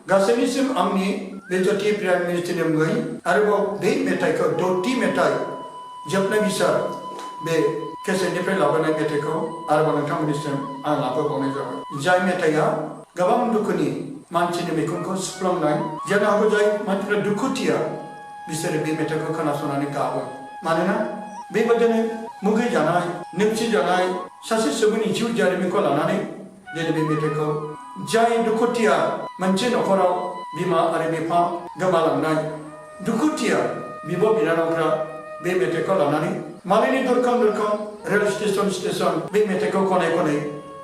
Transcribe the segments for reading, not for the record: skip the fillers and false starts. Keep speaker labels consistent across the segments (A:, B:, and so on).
A: Gasenism amni Deputy Prime Minister Ngai arbo be metai ko doti metai japna bisa be kese different labana metai ko arbo nang minister ang labo bone jawa jai metai ya gabam dukuni manchine mekon ko splong nai jana ho jai mantra dukutia bisare be metai ko kana sonani ka ho manena be bajane mugi janai nimchi janai sasi subuni jiu jarimin ko lanani jene be metai ko jai dukutia manche nokora bima are bepa gamalang nai dukutia bibo binanokra be meteko lanani malini durkam rail station be meteko kone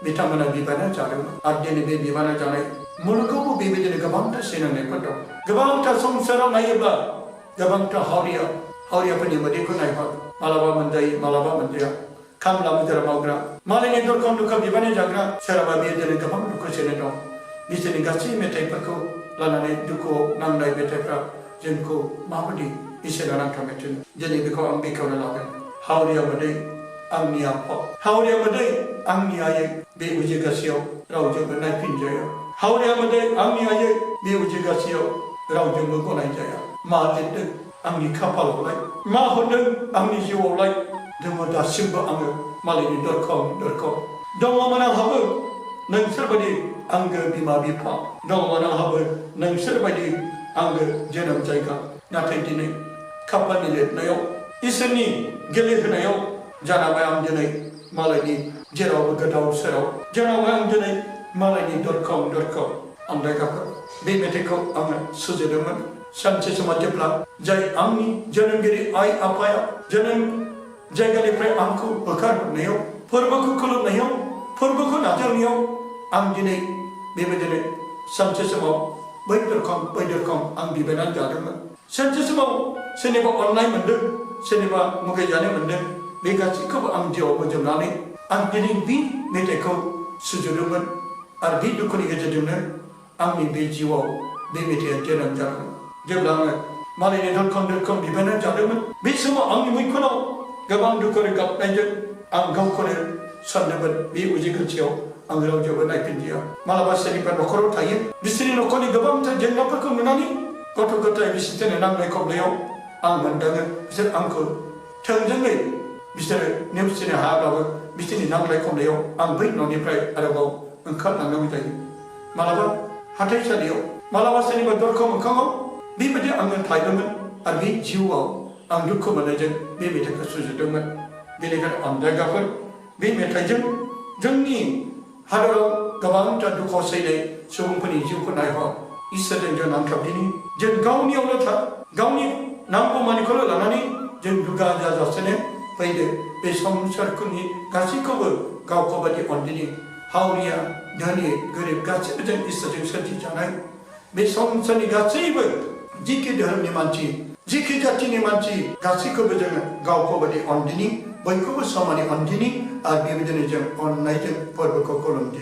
A: bitamana bibana chalo adene be bibana jane mulko bu be bedene gabanta senane koto gabanta samsara naiba gabanta hauria pani made ko nai ha malaba mandaya kamla mudra maugra malini durkam bibane jagra saraba be dene gabam duko senedo biseni gachi metai pako lanane duko nangnai betepra jenko mapadi iserana kametin jeni biko ambi kauna lagan hauria made angnia po hauria made angnia ye be uje gasio raujo benai pinjaya hauria made angnia ye be uje gasio raujo ko nai jaya ma jette angni kapal olai ma hodeng angni jiwo olai demo da simba ang malini.com domo mana habu nang serbadi angga bima bipa dong mana habu nang serbadi angga jenam jaga natai dini kapan ni nayo iseni gele nayo jana bayam jenai malani jero gadau sero jana bayam jenai malani.com andai kapal be meteko ang sujedaman sanche semajapla jai amni janam giri ai apaya janam jaga le pre angku bakar nayo purbaku kulut nayo purbaku najar nayo ang dinay bibedene sanche semau baik.com ang bibenan jadam sanche semau seniba online mende seniba mukajane mende begachi ko ang dio bojamnani ang dinay bi meteko sujuduman arbi dukuni gajadune ang ni bejiwo be mete janam jadam jeblang malini.com bibenan jadam be semua ang ni muikono gabang dukore gap najen ang gaukore sandaban be uji kecil anggrau jawa naik pindia malah seni pan nokoro tayin bisini nokoni gabam ta jenna pa ko nani koto kota bisite nang nai ko bleo ang mandangan bisir angko thangjang nei bisire nemsine ha lawa बिसोरनि नांलाय खमलायाव आं बै न'निफ्राय आरोबाव ओंखारलांनांगौ जायो मालाबा हाथाइसालियाव मालाबा सोरनिबा दरखं मोखाङाव बेबायदि आङो थादोंमोन आरो बे जिउआव आं दुखु मोननायजों बे मेथाइखौ सुजुदोंमोन बेनिखायनो अनजायगाफोर बे मेथाइजों जोंनि हादराव गोबांथार दुखुआव सैनाय सुबुंफोरनि जिउखौ नायहर इसोरजों जों नांथाबदिनि जों गावनियावल' गावनि नांगौमानिखौल' लानानै जों दुगा जाजासेनो फैदो बे संसारनि गासैखौबो गावखौ बायदि अनदिनि हावरिया धोनि गोरिब गासैबो जों इसोरजों सोरजिजानाय बे संसारनि गासैबो जिखि धोरोमनि मानसि जिखि जातिनि मानसि गासैखौबो जोङो गावखौ बायदि अनदिनि बयखौबो समानै अनदिनि आरो बेबायदिनो जों अननायजों फोरबोखौ खुलुमदिनि